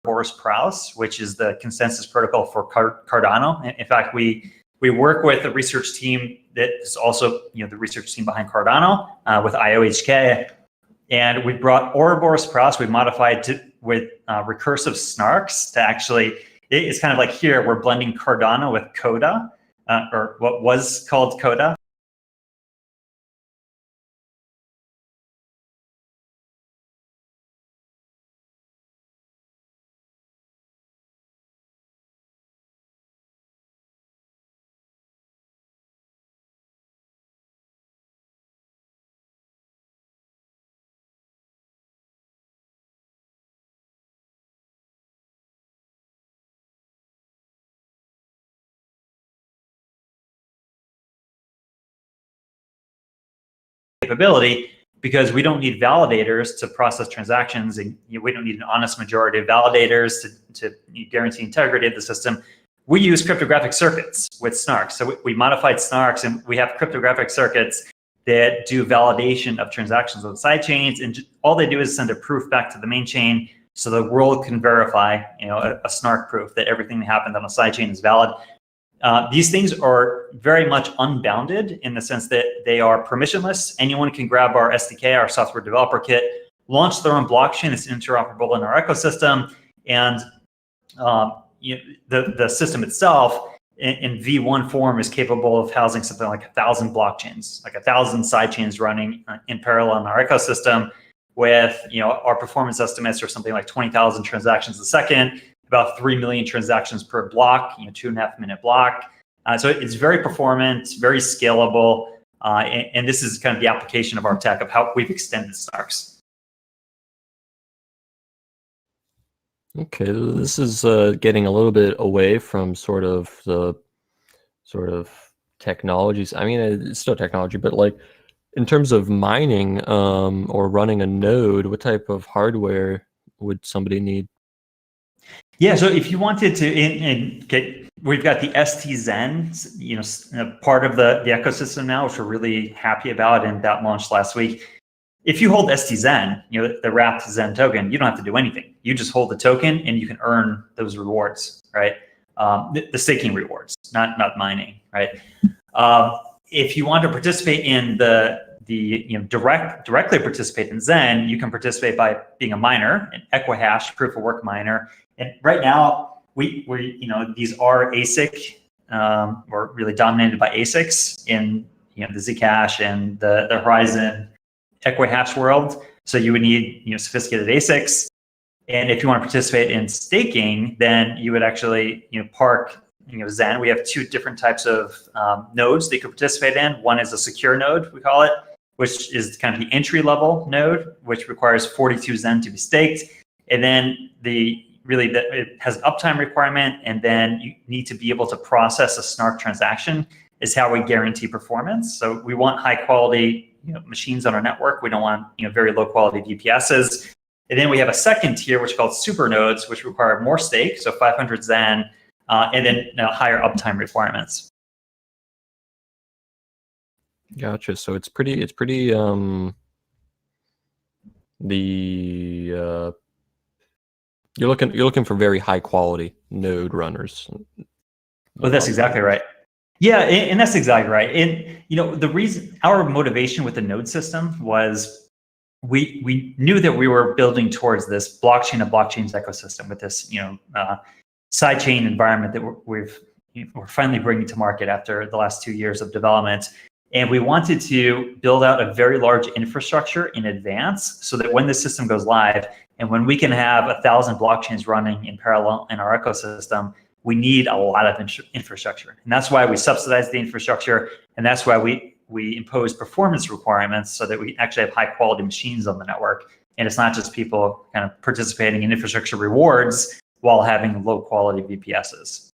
Ouroboros Praus, which is the consensus protocol for Cardano. In fact, we work with a research team that is also the research team behind Cardano with IOHK. And we brought Ouroboros Praus, we modified with recursive snarks to actually, it's kind of like here, we're blending Cardano with Coda, or what was called Coda. Capability, because we don't need validators to process transactions, and we don't need an honest majority of validators to guarantee integrity of the system. We use cryptographic circuits with snarks. So we modified snarks, and we have cryptographic circuits that do validation of transactions on side chains, and all they do is send a proof back to the main chain, so the world can verify, a snark proof that everything that happened on a side chain is valid. These things are very much unbounded in the sense that they are permissionless. Anyone can grab our SDK, our software developer kit, launch their own blockchain. It's interoperable in our ecosystem. And the system itself in V1 form is capable of housing something like 1,000 blockchains, like 1,000 sidechains running in parallel in our ecosystem with, our performance estimates are something like 20,000 transactions a second, about 3 million transactions per block, 2.5 minute block. So it's very performant, very scalable. And this is kind of the application of our tech of how we've extended snarks. Okay, this is getting a little bit away from sort of the technologies. I mean, it's still technology, but like in terms of mining or running a node, what type of hardware would somebody need? Yeah, so if you wanted to, we've got the stZEN, part of the ecosystem now, which we're really happy about, and that launched last week. If you hold stZEN, the wrapped Zen token, you don't have to do anything. You just hold the token, and you can earn those rewards, right? The staking rewards, not mining, right? If you want to participate in directly participate in Zen, you can participate by being a miner, an Equihash proof of work miner. And right now, we these are ASIC, we're really dominated by ASICs in the Zcash and the Horizen Equihash world. So you would need sophisticated ASICs. And if you want to participate in staking, then you would actually park Zen. We have two different types of nodes that you could participate in. One is a secure node, we call it, which is kind of the entry level node, which requires 42 Zen to be staked. And then it has an uptime requirement, and then you need to be able to process a snark transaction is how we guarantee performance. So we want high quality machines on our network. We don't want very low quality VPSs. And then we have a second tier, which is called super nodes, which require more stake, so 500 Zen, and then higher uptime requirements. Gotcha. So it's pretty you're looking for very high quality node runners. Well, that's exactly right. Yeah, and that's exactly right. And the reason, our motivation with the node system was we knew that we were building towards this blockchain of blockchains ecosystem with this sidechain environment that we're finally bringing to market after the last 2 years of development. And we wanted to build out a very large infrastructure in advance so that when the system goes live and when we can have 1,000 blockchains running in parallel in our ecosystem, we need a lot of infrastructure. And that's why we subsidize the infrastructure. And that's why we impose performance requirements so that we actually have high quality machines on the network. And it's not just people kind of participating in infrastructure rewards while having low quality VPSs.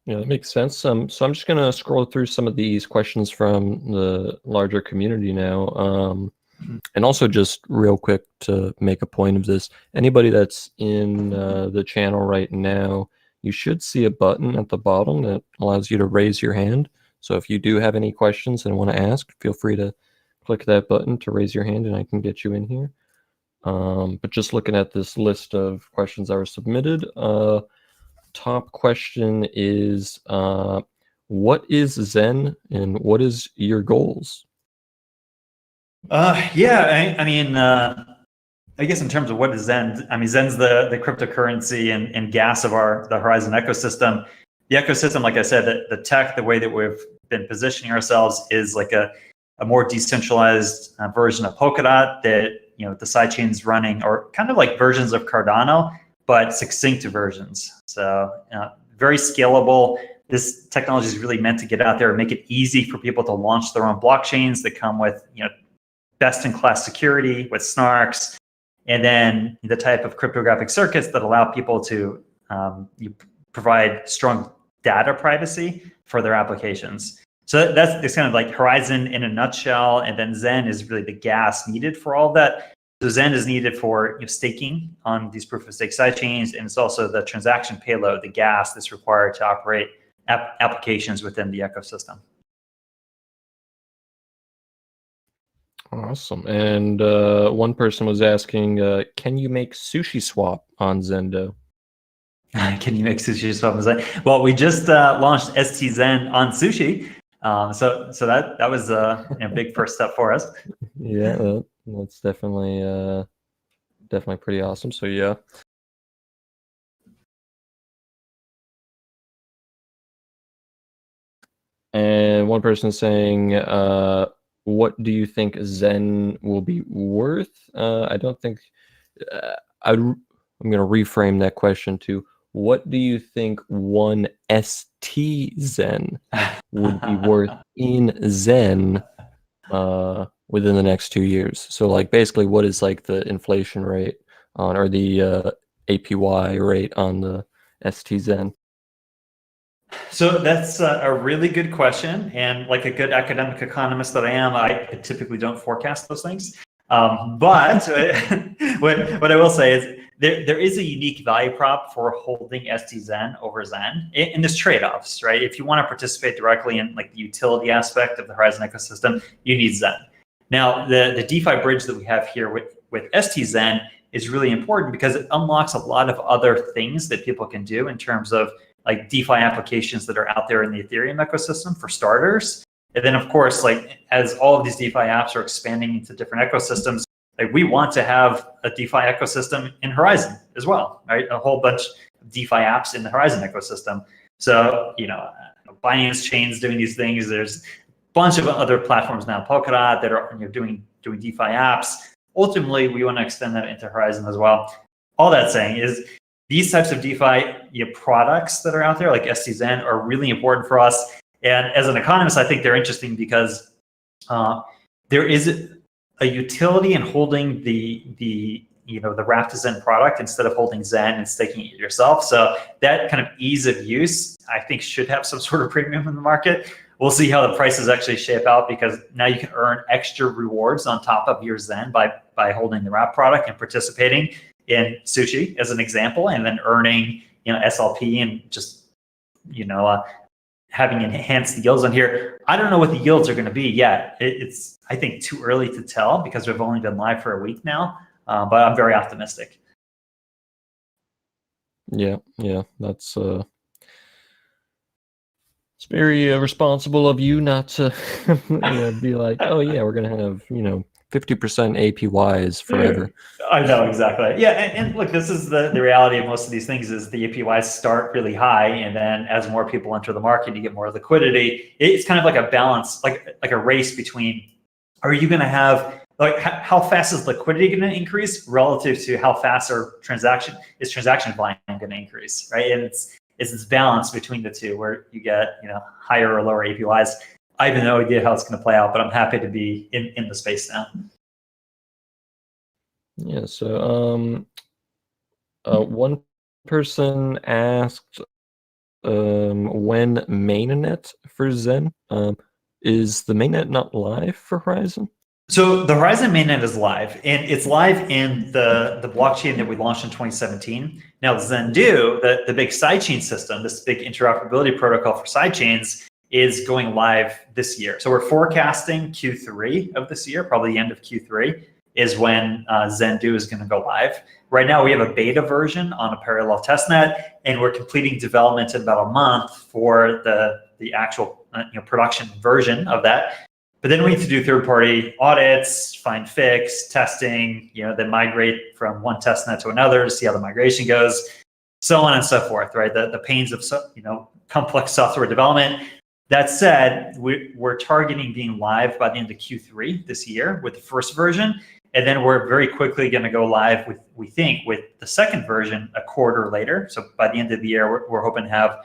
Yeah, that makes sense. So I'm just going to scroll through some of these questions from the larger community now. And also just real quick to make a point of this, anybody that's in the channel right now, you should see a button at the bottom that allows you to raise your hand. So if you do have any questions and want to ask, feel free to click that button to raise your hand and I can get you in here. But just looking at this list of questions that were submitted, top question is, what is Zen and what is your goals? Yeah, I guess in terms of what is Zen, Zen's the cryptocurrency and gas of the Horizen ecosystem. The ecosystem, like I said, the tech, the way that we've been positioning ourselves is like a more decentralized version of Polkadot that, the sidechains running, or kind of like versions of Cardano, but succinct versions. So very scalable. This technology is really meant to get out there and make it easy for people to launch their own blockchains that come with, best-in-class security with snarks, and then the type of cryptographic circuits that allow people to provide strong data privacy for their applications. So that's kind of like Horizen in a nutshell, and then Zen is really the gas needed for all of that. So Zen is needed for staking on these proof-of-stake sidechains, and it's also the transaction payload, the gas that's required to operate applications within the ecosystem. Awesome. And one person was asking, can you make SushiSwap on Zendu? Can you make SushiSwap on Zen? Well, we just launched stZEN on Sushi. So that was a big first step for us. Yeah, that's definitely pretty awesome. So yeah. And one person is saying, what do you think Zen will be worth? I don't think I'm going to reframe that question to, what do you think one stZEN would be worth in Zen within the next 2 years? So like basically, what is like the inflation rate on, or the APY rate on the stZEN? So that's a really good question, and like a good academic economist that I am, I typically don't forecast those things. But what I will say is there is a unique value prop for holding stZEN over Zen in this trade-offs, right? If you want to participate directly in like the utility aspect of the Horizen ecosystem, you need Zen. Now, the DeFi bridge that we have here with stZEN is really important because it unlocks a lot of other things that people can do in terms of like DeFi applications that are out there in the Ethereum ecosystem, for starters. And then of course, like as all of these DeFi apps are expanding into different ecosystems, like we want to have a DeFi ecosystem in Horizen as well, right? A whole bunch of DeFi apps in the Horizen ecosystem. So, Binance Chain's doing these things. There's a bunch of other platforms now, Polkadot, that are doing DeFi apps. Ultimately, we want to extend that into Horizen as well. All that saying is, these types of DeFi products that are out there, like stZEN, are really important for us. And as an economist, I think they're interesting because there is a utility in holding the wrapped Zen product instead of holding Zen and staking it yourself. So that kind of ease of use, I think, should have some sort of premium in the market. We'll see how the prices actually shape out, because now you can earn extra rewards on top of your Zen by holding the wrap product and participating in Sushi as an example, and then earning SLP and just having enhanced yields on here. I don't know what the yields are going to be yet. It's I think too early to tell because we've only been live for a week now, but I'm very optimistic. Yeah, that's it's very responsible of you not to be like, oh yeah, we're gonna have 50% APYs forever. I know, exactly. Yeah, and look, this is the reality of most of these things is the APYs start really high, and then as more people enter the market, you get more liquidity. It's kind of like a balance, like a race between, are you going to have, like, how fast is liquidity going to increase relative to how fast transaction volume going to increase, right? And it's this balance between the two where you get higher or lower APYs. I have no idea how it's going to play out, but I'm happy to be in the space now. Yeah, so one person asked when Mainnet for Zen. Is the Mainnet not live for Horizen? So the Horizen Mainnet is live, and it's live in the blockchain that we launched in 2017. Now Zendu, the big sidechain system, this big interoperability protocol for sidechains, is going live this year. So we're forecasting Q3 of this year, probably the end of Q3. is when Zendu is going to go live. Right now, we have a beta version on a parallel testnet, and we're completing development in about a month for the actual production version of that. But then we need to do third-party audits, find fix, testing, then migrate from one testnet to another to see how the migration goes, so on and so forth, right? The pains of complex software development. That said, we're targeting being live by the end of Q3 this year with the first version, and then we're very quickly going to go live with, we think, with the second version a quarter later. So by the end of the year, we're hoping to have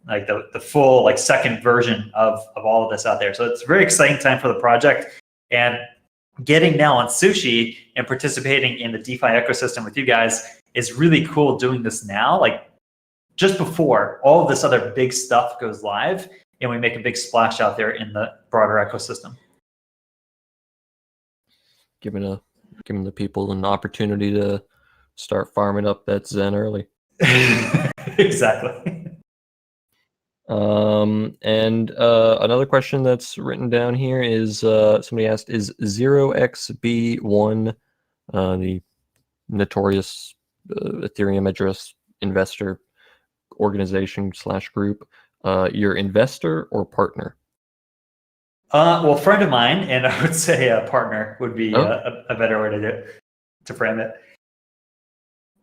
like the full second version of all of this out there. So it's a very exciting time for the project, and getting now on Sushi and participating in the DeFi ecosystem with you guys is really cool. Doing this now, like just before all of this other big stuff goes live, and we make a big splash out there in the broader ecosystem. Giving the people an opportunity to start farming up that Zen early. Exactly. And another question that's written down here is somebody asked, is 0xB1 the notorious Ethereum address investor organization / group your investor or partner? Well, friend of mine, and I would say a partner would be a better way to frame it.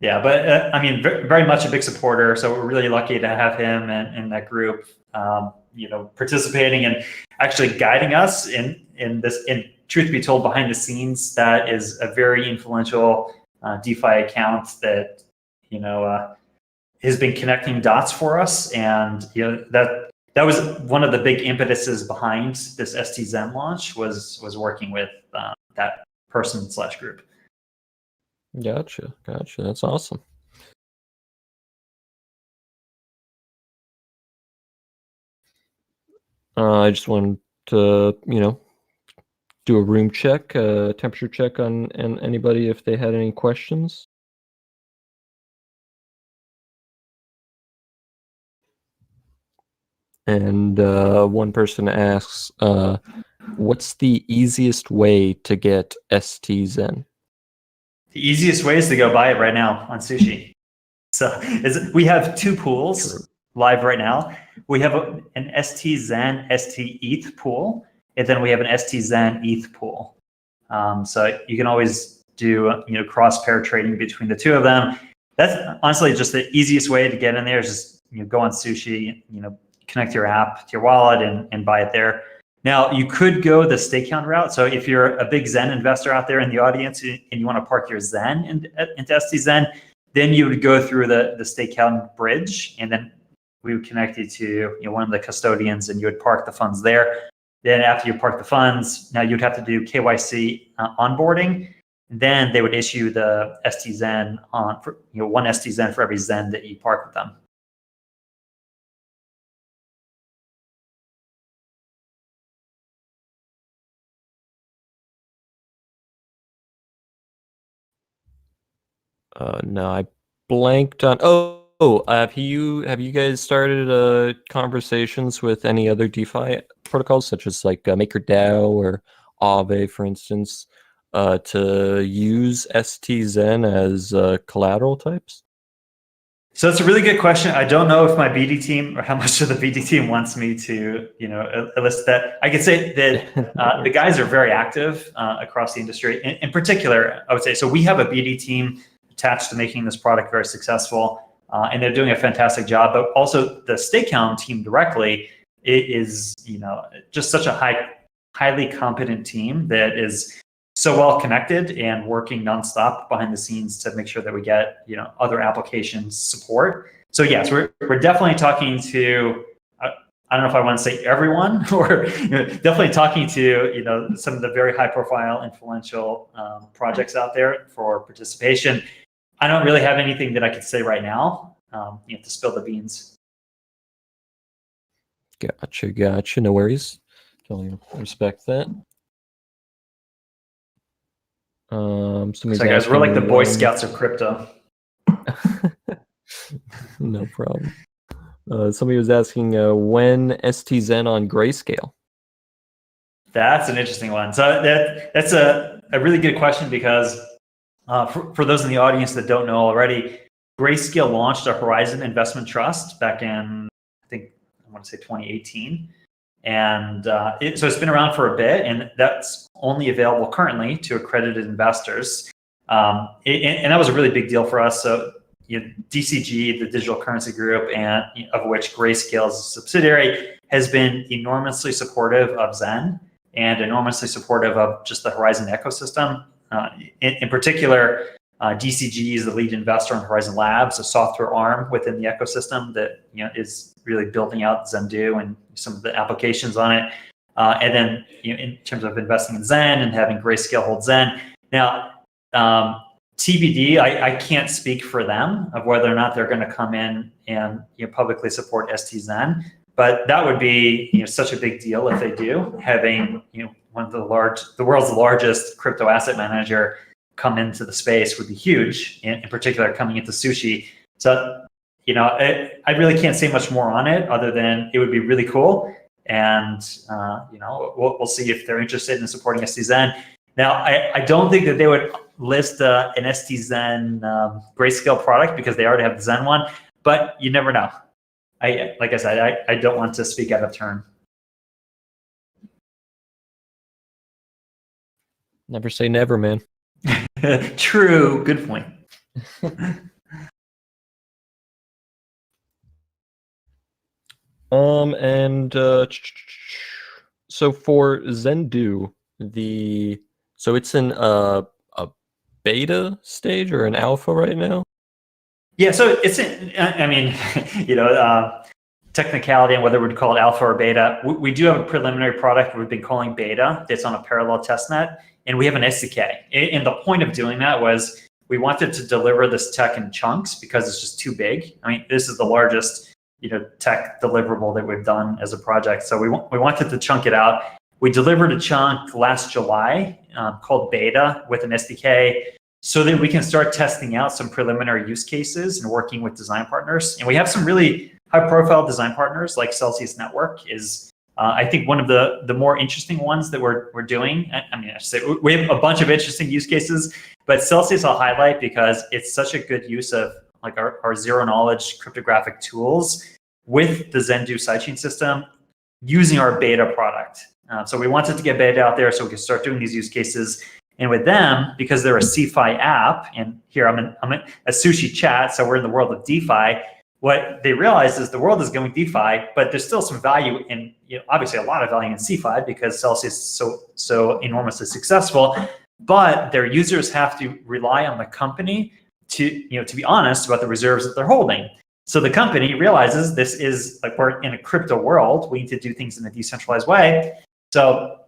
Yeah, but I mean, very much a big supporter. So we're really lucky to have him and that group, participating and actually guiding us in this. In truth be told, behind the scenes, that is a very influential DeFi account that has been connecting dots for us, and that was one of the big impetuses behind this stZEN launch was working with that person / group. Gotcha. That's awesome. I just wanted to, do a room check, temperature check on anybody if they had any questions. And one person asks, what's the easiest way to get stZEN? The easiest way is to go buy it right now on Sushi. So we have two pools live right now. We have an stZEN, stETH pool, and then we have an stZEN ETH pool. So you can always do cross pair trading between the two of them. That's honestly just the easiest way to get in there. Is just go on Sushi, connect your app to your wallet and buy it there. Now, you could go the stake count route. So if you're a big Zen investor out there in the audience and you want to park your Zen into stZEN, then you would go through the stake count bridge, and then we would connect you to one of the custodians, and you would park the funds there. Then after you park the funds, now you'd have to do KYC onboarding. Then they would issue the stZEN on one stZEN for every Zen that you park with them. No, I blanked on. Have you guys started conversations with any other DeFi protocols, such as like MakerDAO or Aave, for instance, to use stZEN as collateral types? So it's a really good question. I don't know if my BD team or how much of the BD team wants me to, elicit that. I could say that the guys are very active across the industry. In particular, I would say, so we have a BD team attached to making this product very successful, and they're doing a fantastic job. But also the stake count team directly is, just such a highly competent team that is so well connected and working nonstop behind the scenes to make sure that we get other applications support. So yes, we're definitely talking to I don't know if I want to say everyone, or definitely talking to some of the very high profile influential projects out there for participation. I don't really have anything that I could say right now. You have to spill the beans. Gotcha. No worries. Totally respect that. So guys, we're like the Boy Scouts of crypto. No problem. Somebody was asking when stZEN on Grayscale. That's an interesting one. So that's a really good question because for those in the audience that don't know already, Grayscale launched a Horizen Investment Trust back in, I think, I want to say 2018. And so it's been around for a bit, and that's only available currently to accredited investors. And that was a really big deal for us. So DCG, the digital currency group, and of which Grayscale is a subsidiary, has been enormously supportive of Zen and enormously supportive of just the Horizen ecosystem. In particular, DCG is the lead investor in Horizen Labs, a software arm within the ecosystem that is really building out Zendu and some of the applications on it. And then in terms of investing in Zen and having Grayscale hold Zen. Now, TBD, I can't speak for them of whether or not they're going to come in and publicly support stZEN, but that would be such a big deal if they do. Having one of the world's largest crypto asset manager come into the space would be huge. In particular, coming into Sushi. So I really can't say much more on it other than it would be really cool, and we'll see if they're interested in supporting stZEN. Now, I don't think that they would list an stZEN Grayscale product because they already have the Zen one, but you never know. Like I said, I don't want to speak out of turn. Never say never, man. True. Good point. So for Zendu, so it's in a beta stage or an alpha right now? Yeah, so it's technicality and whether we'd call it alpha or beta. We do have a preliminary product we've been calling beta. It's on a parallel testnet, and we have an SDK. And the point of doing that was we wanted to deliver this tech in chunks because it's just too big. I mean, this is the largest tech deliverable that we've done as a project. So we wanted to chunk it out. We delivered a chunk last July called beta with an SDK so that we can start testing out some preliminary use cases and working with design partners. And we have some really high-profile design partners like Celsius Network is, I think, one of the more interesting ones that we're doing. I should say we have a bunch of interesting use cases, but Celsius I'll highlight because it's such a good use of like our zero-knowledge cryptographic tools with the Zendu sidechain system using our beta product. So we wanted to get beta out there so we could start doing these use cases. And with them, because they're a CeFi app, and here I'm in a Sushi chat, so we're in the world of DeFi, what they realize is the world is going DeFi, but there's still some value in, obviously a lot of value in CeFi because Celsius is so enormously successful, but their users have to rely on the company to be honest about the reserves that they're holding. So the company realizes this is like we're in a crypto world, we need to do things in a decentralized way. So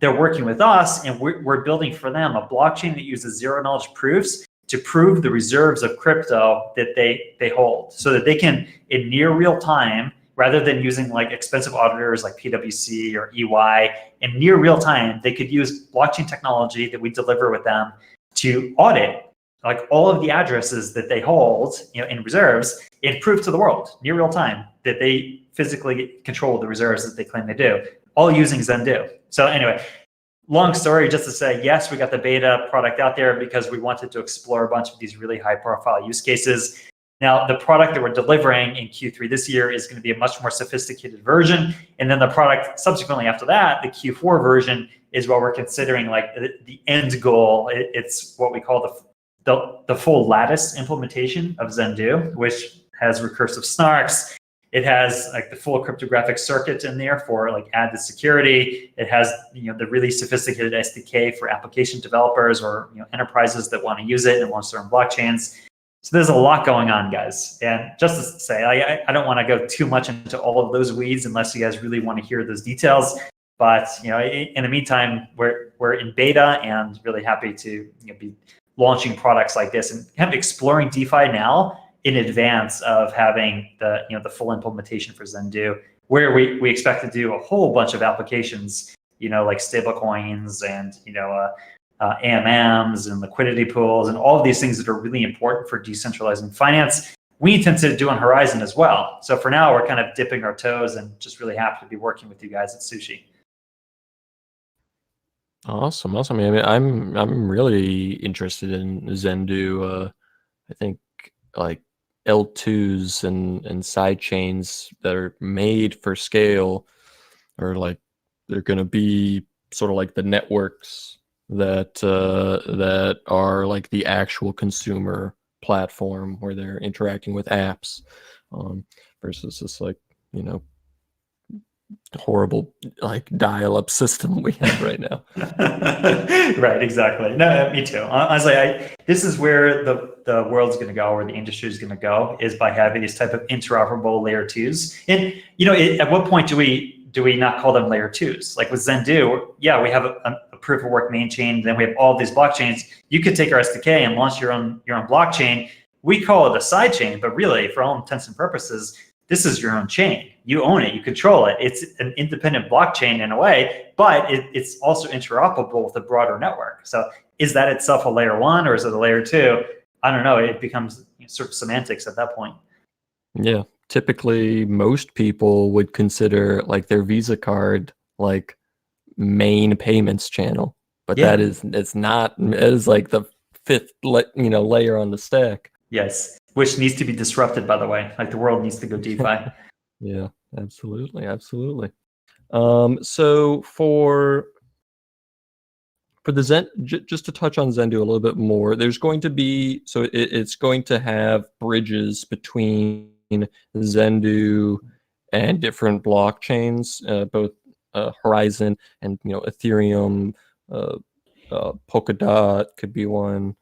they're working with us, and we're building for them a blockchain that uses zero-knowledge proofs to prove the reserves of crypto that they hold, so that they can, in near real time, rather than using like expensive auditors like PwC or EY, in near real time, they could use blockchain technology that we deliver with them to audit like all of the addresses that they hold in reserves and prove to the world, near real time, that they physically control the reserves that they claim they do, all using Zendu. So anyway, long story just to say, yes, we got the beta product out there because we wanted to explore a bunch of these really high profile use cases. Now, the product that we're delivering in Q3 this year is going to be a much more sophisticated version. And then the product subsequently after that, the Q4 version, is what we're considering like the end goal. It's what we call the full lattice implementation of Zendu, which has recursive snarks. It has like the full cryptographic circuit in there for like added security. It has the really sophisticated SDK for application developers or enterprises that want to use it and launch their own blockchains. So there's a lot going on, guys. And just to say, I don't want to go too much into all of those weeds unless you guys really want to hear those details. But in the meantime, we're in beta and really happy to be launching products like this and kind of exploring DeFi now in advance of having the full implementation for Zendu, where we expect to do a whole bunch of applications, like stablecoins and AMMs and liquidity pools and all of these things that are really important for decentralizing finance. We intend to do on Horizen as well. So for now, we're kind of dipping our toes and just really happy to be working with you guys at Sushi. Awesome. Awesome. I mean, I'm really interested in Zendu. I think like L2s and side chains that are made for scale are like they're going to be sort of like the networks that are like the actual consumer platform where they're interacting with apps, versus this like, you know, horrible like dial-up system we have right now. Right, exactly. No, me too. Honestly, this is where the world's going to go, where the industry is going to go, is by having these type of interoperable layer twos. And at what point do we not call them layer twos? Like with Zendu, yeah, we have a proof of work main chain, then we have all these blockchains. You could take our SDK and launch your own blockchain. We call it a side chain, but really, for all intents and purposes, this is your own chain. You own it, you control it. It's an independent blockchain in a way, but it's also interoperable with a broader network. So is that itself a layer one or is it a layer two? I don't know. It becomes sort of semantics at that point. Yeah. Typically, most people would consider like their Visa card like main payments channel, but Yeah. it's not. It is like the fifth layer on the stack. Yes, which needs to be disrupted, by the way. Like the world needs to go DeFi. Yeah, absolutely, absolutely. So for the Zen, just to touch on Zendu a little bit more, there's going to be, so it's going to have bridges between Zendu and different blockchains, both Horizen and Ethereum, Polkadot could be one,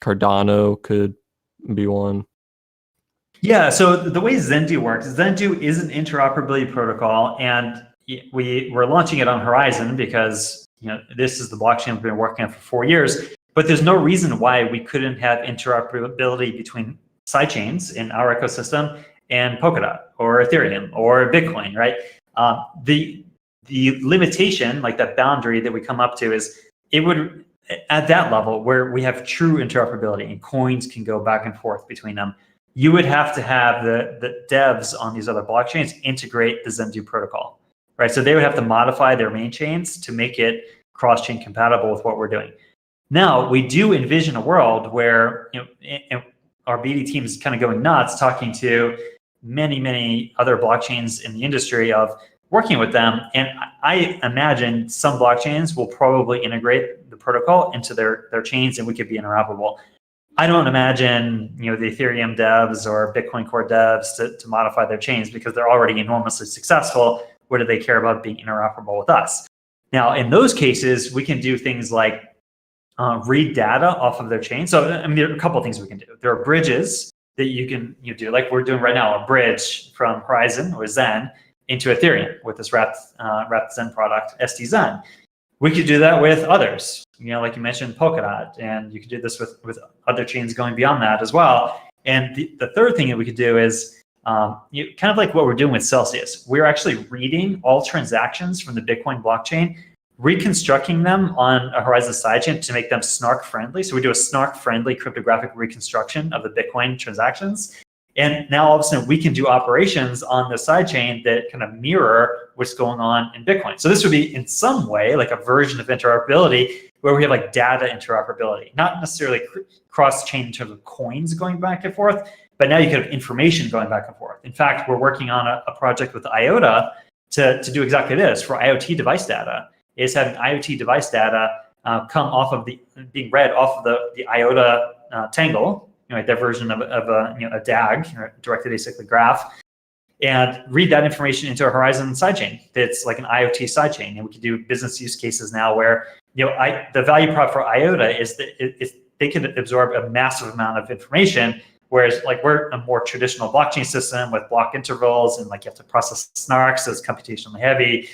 Cardano could be one. Yeah, so the way Zendu works, Zendu is an interoperability protocol, and we're launching it on Horizen because this is the blockchain we've been working on for 4 years. But there's no reason why we couldn't have interoperability between sidechains in our ecosystem and Polkadot or Ethereum or Bitcoin, right? The limitation, like that boundary that we come up to, is it would at that level where we have true interoperability and coins can go back and forth between them. You would have to have the devs on these other blockchains integrate the Zendu protocol, right? So they would have to modify their main chains to make it cross-chain compatible with what we're doing. Now, we do envision a world where our BD team is kind of going nuts, talking to many, many other blockchains in the industry of working with them. And I imagine some blockchains will probably integrate the protocol into their chains and we could be interoperable. I don't imagine the Ethereum devs or Bitcoin Core devs to modify their chains because they're already enormously successful. What do they care about being interoperable with us? Now, in those cases, we can do things like read data off of their chain. So, I mean, there are a couple of things we can do. There are bridges that you can do, like we're doing right now, a bridge from Horizen or Zen into Ethereum with this wrapped Zen product, stZEN. We could do that with others, like you mentioned, Polkadot, and you could do this with other chains going beyond that as well. And the third thing that we could do is kind of like what we're doing with Celsius. We're actually reading all transactions from the Bitcoin blockchain, reconstructing them on a Horizen sidechain to make them snark friendly. So we do a snark friendly cryptographic reconstruction of the Bitcoin transactions. And now all of a sudden we can do operations on the sidechain that kind of mirror what's going on in Bitcoin. So this would be in some way like a version of interoperability where we have like data interoperability, not necessarily cross-chain in terms of coins going back and forth, but now you could have information going back and forth. In fact, we're working on a project with IOTA to do exactly this for IoT device data, is having IoT device data come off of being read off of the IOTA tangle, their version of a DAG, directed acyclic graph, and read that information into a Horizen sidechain that's like an IoT sidechain. And we can do business use cases now where the value prop for IOTA is that they can absorb a massive amount of information, whereas like we're a more traditional blockchain system with block intervals and like you have to process snarks, so it's computationally heavy,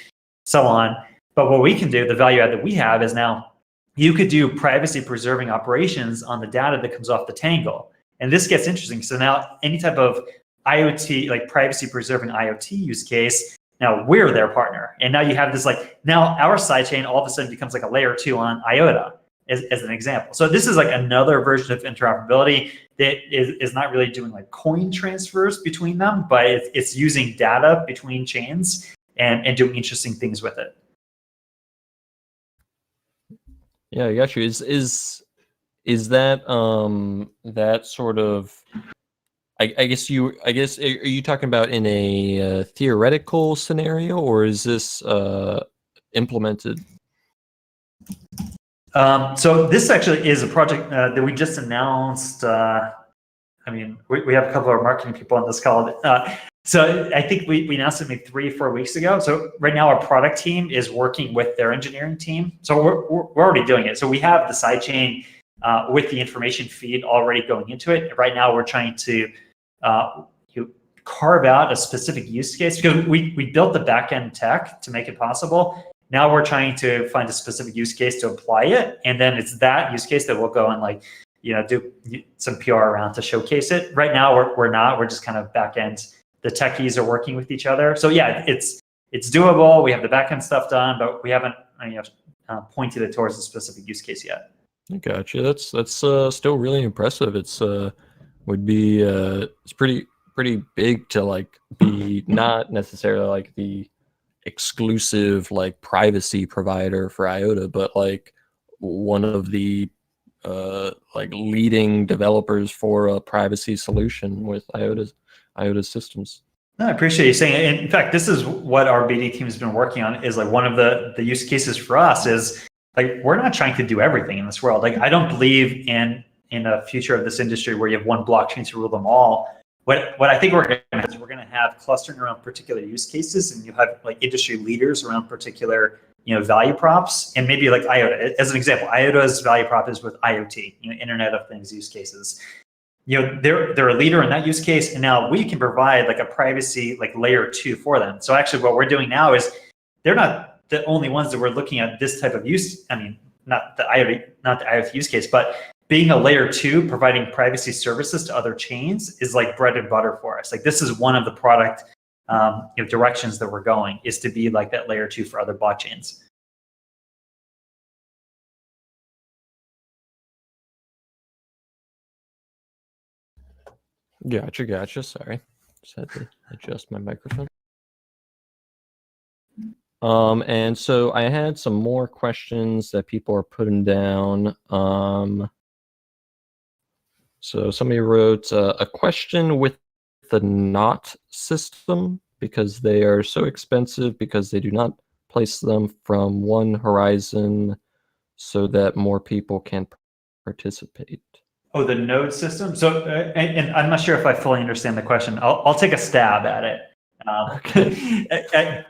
so on. But what we can do, the value add that we have is now you could do privacy preserving operations on the data that comes off the tangle. And this gets interesting. So now any type of IoT, like privacy preserving IoT use case, now we're their partner. And now you have this now our sidechain all of a sudden becomes like a layer 2 on IOTA as an example. So this is like another version of interoperability that is not really doing like coin transfers between them, but it's using data between chains and doing interesting things with it. Yeah, I got you. Is that that sort of I guess are you talking about in a theoretical scenario, or is this implemented? So this actually is a project that we just announced. I mean, we have a couple of our marketing people on this call. So I think we announced it maybe 3-4 weeks ago. So right now our product team is working with their engineering team. So we're already doing it. So we have the sidechain with the information feed already going into it. Right now we're trying to carve out a specific use case because we built the backend tech to make it possible. Now we're trying to find a specific use case to apply it. And then it's that use case that we'll go and like, do some PR around to showcase it. Right now, we're not. We're just kind of back end. The techies are working with each other. So yeah, it's doable. We have the back end stuff done, but we haven't pointed it towards a specific use case yet. Gotcha. That's still really impressive. It's would be it's pretty big to like be not necessarily like the exclusive like privacy provider for IOTA, but like one of the like leading developers for a privacy solution with IOTA systems. No, I appreciate you saying it. In fact, this is what our BD team has been working on. Is like one of the use cases for us is like we're not trying to do everything in this world. Like I don't believe in a future of this industry where you have one blockchain to rule them all. What I think we're going to have is we're going to have clustering around particular use cases, and you have like industry leaders around particular value props, and maybe like IOTA as an example. IOTA's value prop is with IoT, Internet of Things use cases. They're a leader in that use case, and now we can provide like a privacy like layer 2 for them. So actually, what we're doing now is they're not the only ones that we're looking at this type of use. I mean, not the IoT use case, but being a layer 2, providing privacy services to other chains is like bread and butter for us. Like this is one of the product directions that we're going, is to be like that layer 2 for other blockchains. Gotcha. Sorry, just had to adjust my microphone. And so I had some more questions that people are putting down. So somebody wrote a question with the NOT system because they are so expensive because they do not place them from one horizon so that more people can participate. Oh, the node system. So, and I'm not sure if I fully understand the question. I'll take a stab at it. Okay.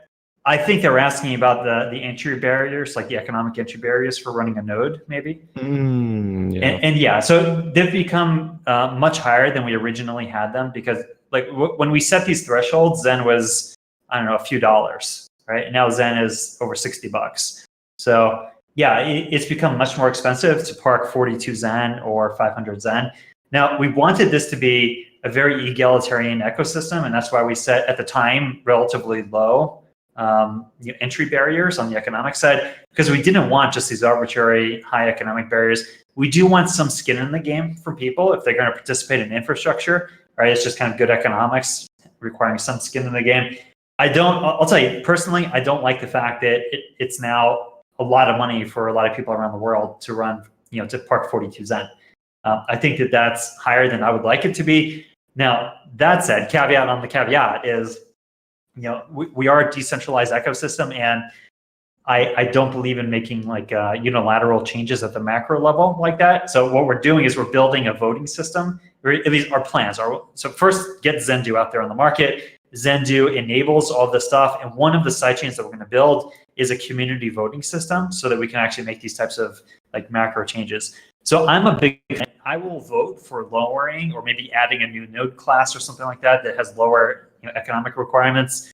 I think they're asking about the entry barriers, like the economic entry barriers for running a node, maybe. Yeah. And yeah, so they've become much higher than we originally had them because, like, when we set these thresholds, Zen was, I don't know, a few dollars, right? And now Zen is over $60. So yeah, it's become much more expensive to park 42 Zen or 500 Zen. Now, we wanted this to be a very egalitarian ecosystem, and that's why we set at the time relatively low entry barriers on the economic side, because we didn't want just these arbitrary high economic barriers. We do want some skin in the game for people if they're going to participate in infrastructure, right? It's just kind of good economics requiring some skin in the game. I'll tell you personally, I don't like the fact that it's now a lot of money for a lot of people around the world to run, to park 42 Zen. I think that that's higher than I would like it to be. Now, that said, caveat on the caveat is, we are a decentralized ecosystem, and I don't believe in making like unilateral changes at the macro level like that. So what we're doing is we're building a voting system, or at least our plans are. So first, get Zendu out there on the market. Zendu enables all this stuff, and one of the sidechains that we're going to build is a community voting system so that we can actually make these types of like macro changes. So I'm a big fan. I will vote for lowering or maybe adding a new node class or something like that has lower economic requirements,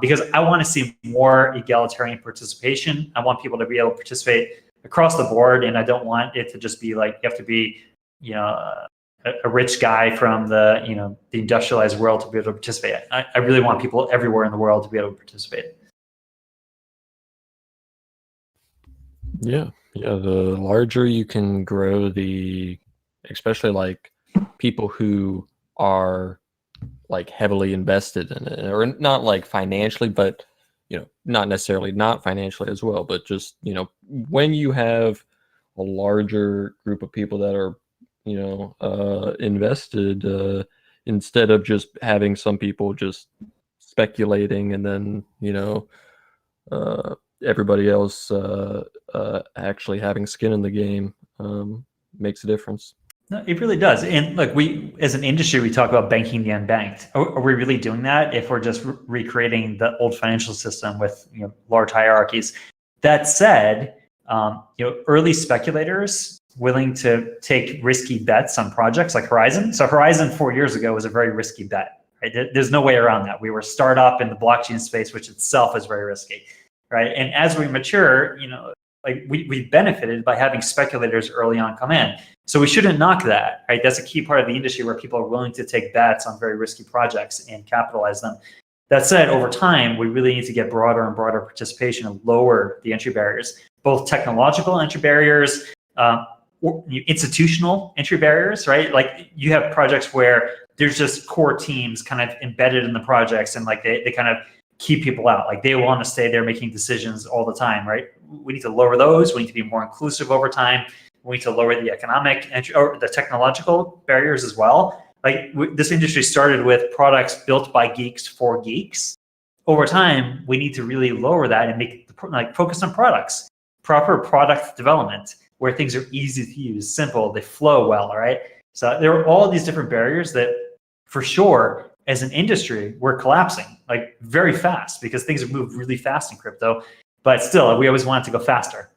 because I want to see more egalitarian participation. I want people to be able to participate across the board, and I don't want it to just be like you have to be a rich guy from the the industrialized world to be able to participate. I really want people everywhere in the world to be able to participate. Yeah. The larger you can grow especially like people who are like heavily invested in it, or not like financially, but not necessarily not financially as well, but just when you have a larger group of people that are, invested, instead of just having some people just speculating and then, everybody else actually having skin in the game makes a difference. No, it really does. And look, we as an industry, we talk about banking the unbanked. Are we really doing that if we're just recreating the old financial system with large hierarchies? That said, early speculators willing to take risky bets on projects like Horizen. So Horizen 4 years ago was a very risky bet. Right? There's no way around that. We were a startup in the blockchain space, which itself is very risky. Right? And as we mature, we benefited by having speculators early on come in. So we shouldn't knock that, right? That's a key part of the industry where people are willing to take bets on very risky projects and capitalize them. That said, over time, we really need to get broader and broader participation and lower the entry barriers, both technological entry barriers, institutional entry barriers, right? Like you have projects where there's just core teams kind of embedded in the projects and like they kind of keep people out. Like they want to stay there making decisions all the time, right? We need to lower those. We need to be more inclusive over time. We need to lower the economic or the technological barriers as well. Like this industry started with products built by geeks for geeks. Over time, we need to really lower that and make focus on products, proper product development, where things are easy to use, simple, they flow well, right? So there are all these different barriers that, for sure, as an industry, we're collapsing like very fast because things have moved really fast in crypto. But still, we always want it to go faster.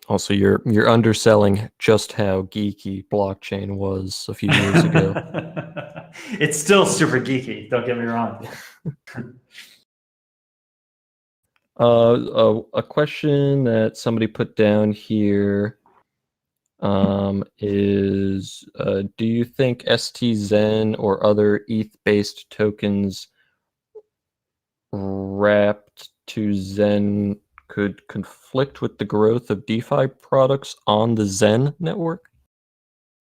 Also, you're underselling just how geeky blockchain was a few years ago. It's still super geeky. Don't get me wrong. A question that somebody put down here is, do you think stZEN or other ETH-based tokens wrapped to Zen could conflict with the growth of DeFi products on the Zen network?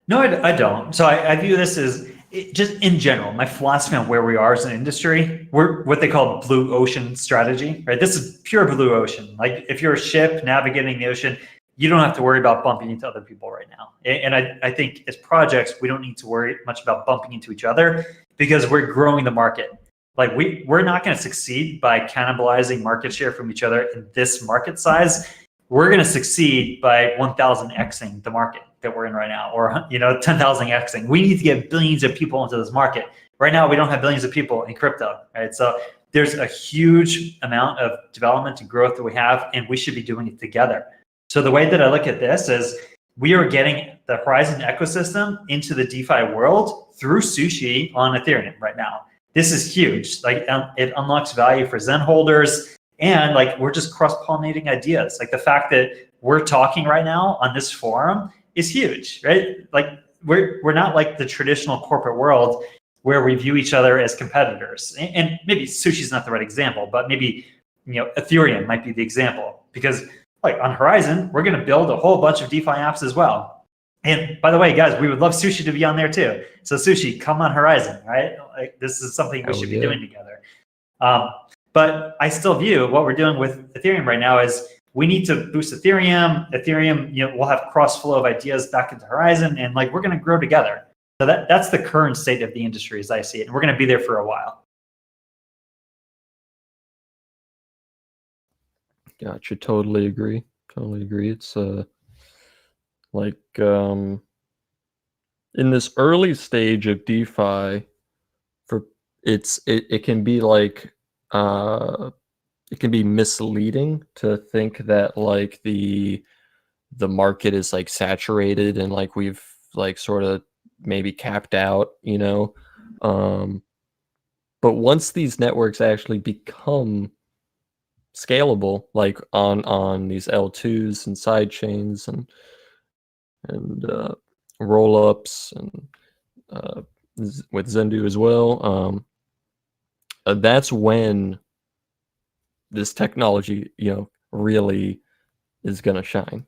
No, I don't. So I view this as just in general, my philosophy on where we are as an industry. We're what they call blue ocean strategy, right? This is pure blue ocean. Like if you're a ship navigating the ocean, you don't have to worry about bumping into other people right now. And I think as projects, we don't need to worry much about bumping into each other because we're growing the market. Like we're not going to succeed by cannibalizing market share from each other in this market size. We're going to succeed by 1,000xing the market that we're in right now, or 10,000xing. We need to get billions of people into this market. Right now, we don't have billions of people in crypto, right? So there's a huge amount of development and growth that we have, and we should be doing it together. So the way that I look at this is we are getting the Horizen ecosystem into the DeFi world through Sushi on Ethereum right now. This is huge. Like it unlocks value for Zen holders, and like we're just cross-pollinating ideas. Like the fact that we're talking right now on this forum is huge, right? Like we're not like the traditional corporate world where we view each other as competitors. And maybe Sushi's not the right example, but maybe Ethereum might be the example, because like on Horizen, we're going to build a whole bunch of DeFi apps as well. And by the way, guys, we would love Sushi to be on there too. So Sushi, come on Horizen, right? Like this is something we should be doing together. But I still view what we're doing with Ethereum right now is we need to boost Ethereum. Ethereum, we'll have cross flow of ideas back into Horizen, and like we're going to grow together. So that's the current state of the industry as I see it, and we're going to be there for a while. Gotcha. Totally agree. It's like in this early stage of DeFi, it can be like it can be misleading to think that like the market is like saturated and like we've like sort of maybe capped out, but once these networks actually become scalable, like on these L2s and side chains and roll ups and with Zendu as well, that's when this technology, really is going to shine.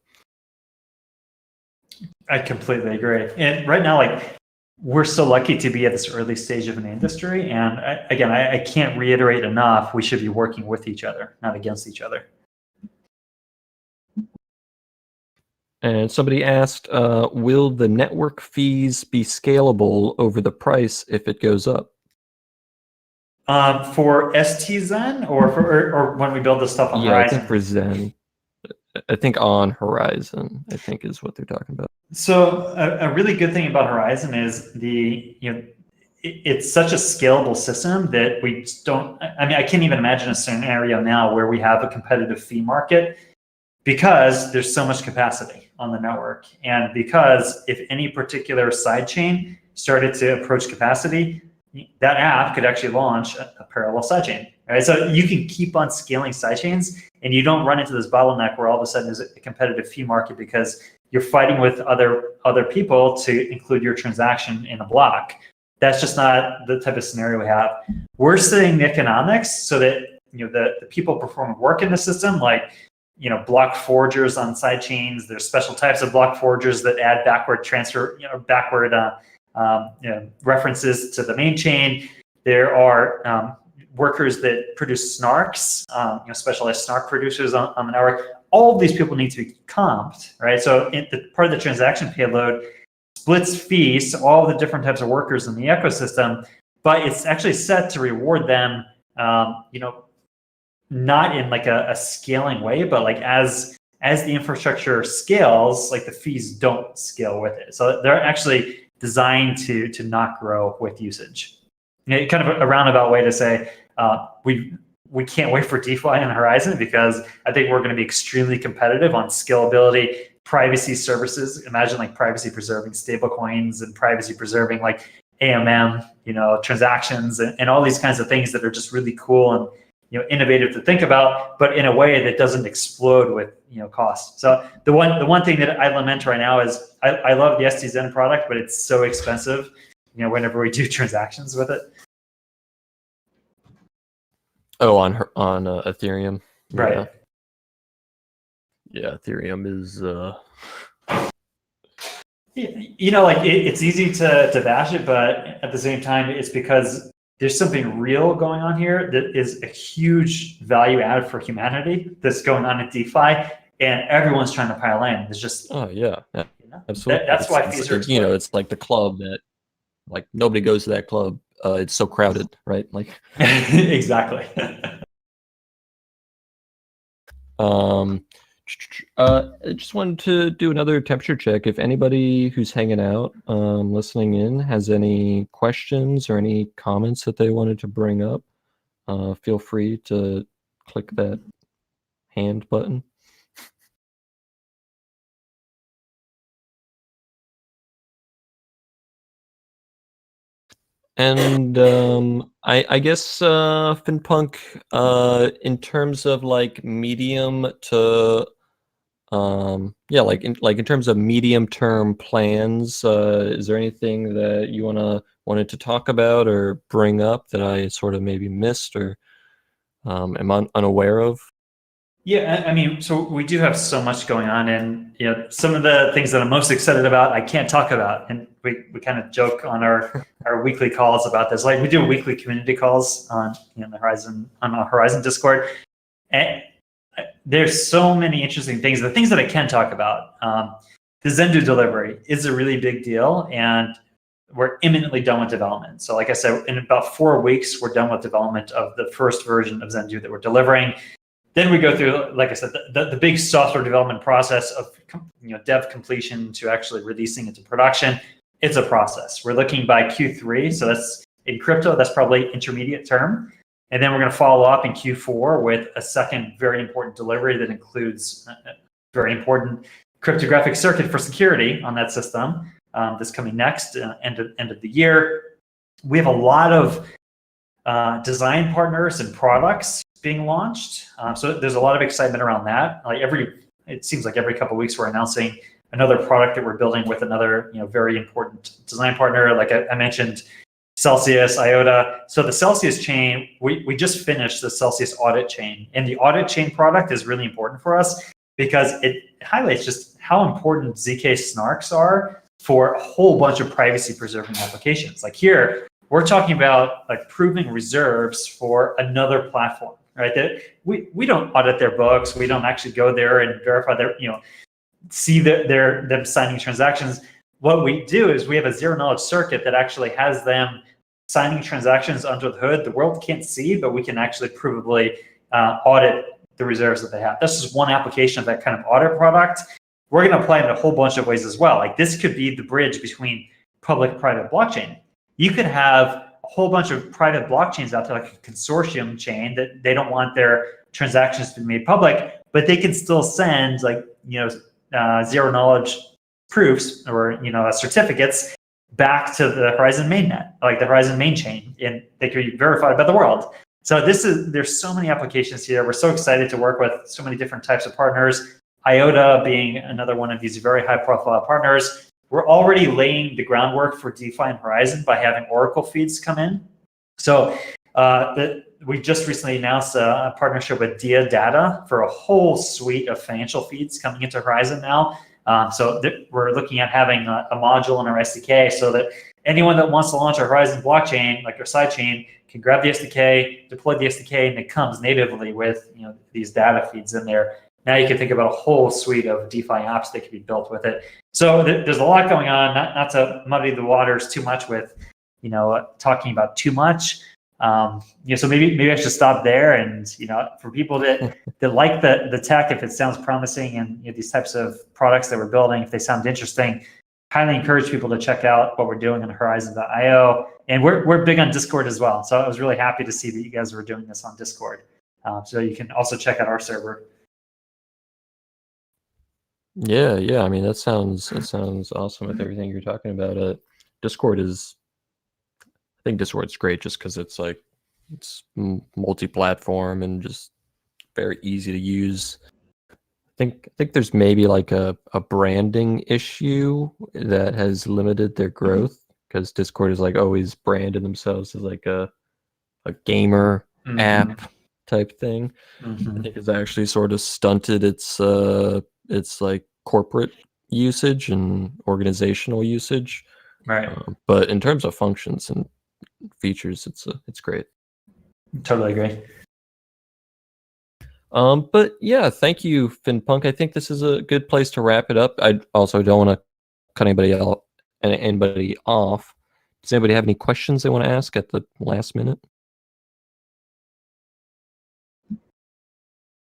I completely agree. And right now, like we're so lucky to be at this early stage of an industry. And I can't reiterate enough, we should be working with each other, not against each other. And somebody asked, will the network fees be scalable over the price if it goes up? For stZEN or when we build this stuff on Horizen? I think for Zen. I think on Horizen, I think is what they're talking about. So a really good thing about Horizen is it's such a scalable system that we just don't, I mean, I can't even imagine a scenario now where we have a competitive fee market because there's so much capacity on the network. And because if any particular sidechain started to approach capacity, that app could actually launch a parallel sidechain, right? So you can keep on scaling sidechains and you don't run into this bottleneck where all of a sudden there's a competitive fee market because you're fighting with other people to include your transaction in a block. That's just not the type of scenario we have. We're setting the economics so that the people performing work in the system, like block forgers on sidechains. There's special types of block forgers that add backward transfer, backward references to the main chain. There are workers that produce snarks, specialized snark producers on the network. All of these people need to be comped, right? So part of the transaction payload splits fees to all the different types of workers in the ecosystem, but it's actually set to reward them, not in like a scaling way, but like as the infrastructure scales, like the fees don't scale with it. So they're actually designed to not grow with usage. Kind of a roundabout way to say we can't wait for DeFi on Horizen because I think we're going to be extremely competitive on scalability, privacy services. Imagine like privacy preserving stablecoins and privacy preserving like AMM, transactions and all these kinds of things that are just really cool and innovative to think about, but in a way that doesn't explode with cost. So the one thing that I lament right now is I love the stZEN product, but it's so expensive. Whenever we do transactions with it. Oh, on Ethereum, right? Yeah, Ethereum is. It's easy to bash it, but at the same time, it's because there's something real going on here that is a huge value add for humanity that's going on in DeFi, and everyone's trying to pile in. It's just absolutely. That's why fees are exploding. It's like the club that like nobody goes to that club. It's so crowded, right? Like exactly. I just wanted to do another temperature check. If anybody who's hanging out, listening in, has any questions or any comments that they wanted to bring up, feel free to click that hand button. And I guess FinPunk, in terms of like medium to in terms of medium term plans, is there anything that you wanted to talk about or bring up that I sort of maybe missed or am unaware of? Yeah, I mean, so we do have so much going on, and some of the things that I'm most excited about, I can't talk about, and we kind of joke on our weekly calls about this. Like we do weekly community calls on the Horizen Discord, and there's so many interesting things. The things that I can talk about, the Zendu delivery is a really big deal, and we're imminently done with development. So, like I said, in about 4 weeks, we're done with development of the first version of Zendu that we're delivering. Then we go through, like I said, the big software development process of dev completion to actually releasing into production. It's a process. We're looking by Q3, so that's in crypto. That's probably intermediate term, and then we're going to follow up in Q4 with a second very important delivery that includes a very important cryptographic circuit for security on that system. That's coming next, end of the year. We have a lot of design partners and products being launched. So there's a lot of excitement around that. It seems like every couple of weeks we're announcing another product that we're building with another very important design partner. Like I mentioned, Celsius, IOTA. So the Celsius chain, we just finished the Celsius audit chain, and the audit chain product is really important for us because it highlights just how important ZK snarks are for a whole bunch of privacy preserving applications. Like here, we're talking about like proving reserves for another platform, right? That we don't audit their books. We don't actually go there and verify their, see them signing transactions. What we do is we have a zero knowledge circuit that actually has them signing transactions under the hood. The world can't see, but we can actually provably audit the reserves that they have. This is one application of that kind of audit product. We're going to apply it in a whole bunch of ways as well. Like this could be the bridge between public-private blockchain. You could have a whole bunch of private blockchains out there, like a consortium chain that they don't want their transactions to be made public, but they can still send like zero knowledge proofs or certificates back to the Horizen mainnet, like the Horizen main chain, and they can be verified by the world. So there's so many applications here. We're so excited to work with so many different types of partners. IOTA being another one of these very high-profile partners. We're already laying the groundwork for DeFi and Horizen by having Oracle feeds come in. So we just recently announced a partnership with Dia Data for a whole suite of financial feeds coming into Horizen now. So we're looking at having a module in our SDK so that anyone that wants to launch a Horizen blockchain, like our sidechain, can grab the SDK, deploy the SDK, and it comes natively with these data feeds in there. Now you can think about a whole suite of DeFi apps that can be built with it. So there's a lot going on. Not to muddy the waters too much with talking about too much. So maybe I should stop there. And for people that like the tech, if it sounds promising, and these types of products that we're building, if they sound interesting, highly encourage people to check out what we're doing on Horizen.io. And we're big on Discord as well. So I was really happy to see that you guys were doing this on Discord. So you can also check out our server. Yeah. I mean, that sounds awesome with everything you're talking about. Discord is, I think Discord's great just because it's multi-platform and just very easy to use. I think there's maybe like a branding issue that has limited their growth because Discord is like always branded themselves as like a gamer app type thing. I think it's actually sort of stunted its like corporate usage and organizational usage. Right. But in terms of functions and features, it's great. Totally agree. But yeah, thank you, FinPunk. I think this is a good place to wrap it up. I also don't want to cut anybody off. Does anybody have any questions they want to ask at the last minute?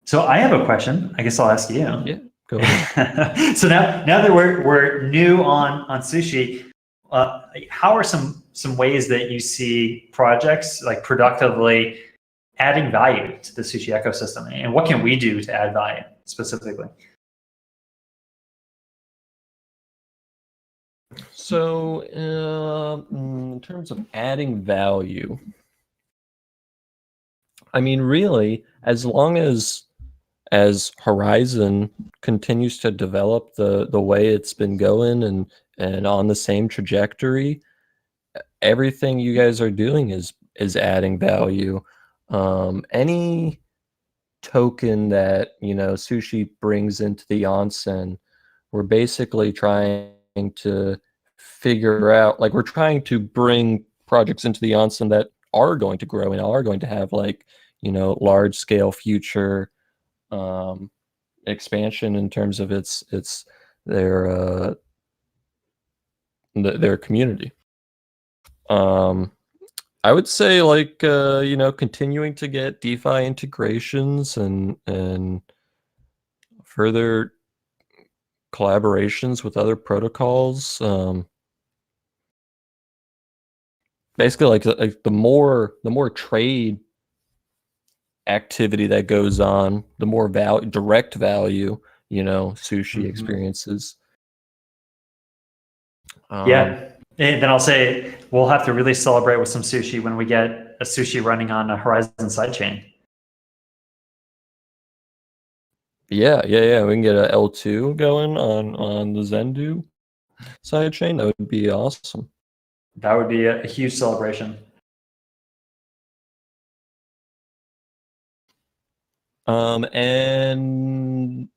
So I have a question. I guess I'll ask you. Yeah, go ahead. So now that we're new on Sushi, how are some ways that you see projects like productively adding value to the Sushi ecosystem, and what can we do to add value specifically? So in terms of adding value, I mean, really, as long as Horizen continues to develop the way it's been going and on the same trajectory, everything you guys are doing is adding value. Any token that Sushi brings into the onsen, we're basically trying to figure out, like, we're trying to bring projects into the onsen that are going to grow and are going to have like large scale future expansion in terms of their community. I would say like continuing to get DeFi integrations and further collaborations with other protocols. Basically, like the more trade activity that goes on, the more direct value Sushi experiences. Yeah. And then I'll say we'll have to really celebrate with some Sushi when we get a Sushi running on a Horizen sidechain. Yeah. We can get a L2 going on the Zendu sidechain. That would be awesome. That would be a huge celebration. And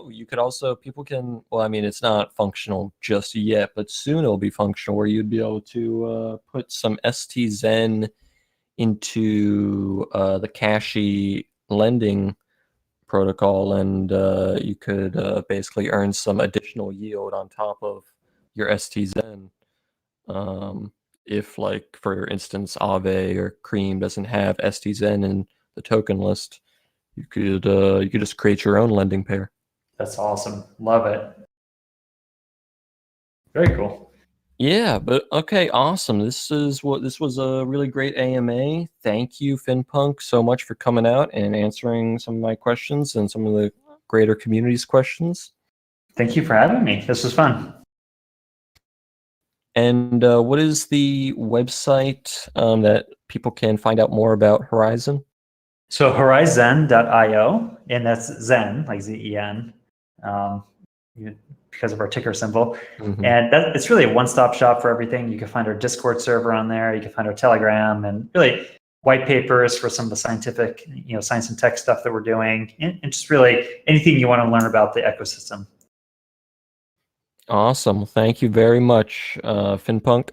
you could also, people can, well, I mean, it's not functional just yet, but soon it'll be functional where you'd be able to put some stZEN into the Cashy lending protocol, and you could basically earn some additional yield on top of your stZEN. If, like, for instance, Aave or Cream doesn't have stZEN in the token list, you could just create your own lending pair. That's awesome. Love it. Very cool. Yeah, but okay, awesome. This was a really great AMA. Thank you, FinPunk, so much for coming out and answering some of my questions and some of the greater community's questions. Thank you for having me. This was fun. And what is the website that people can find out more about Horizen? So Horizen.io, and that's Zen, like ZEN, because of our ticker symbol. Mhm. And it's really a one-stop shop for everything. You can find our Discord server on there. You can find our Telegram, and really white papers for some of the scientific, science and tech stuff that we're doing, and just really anything you want to learn about the ecosystem. Awesome. Thank you very much, FinPunk.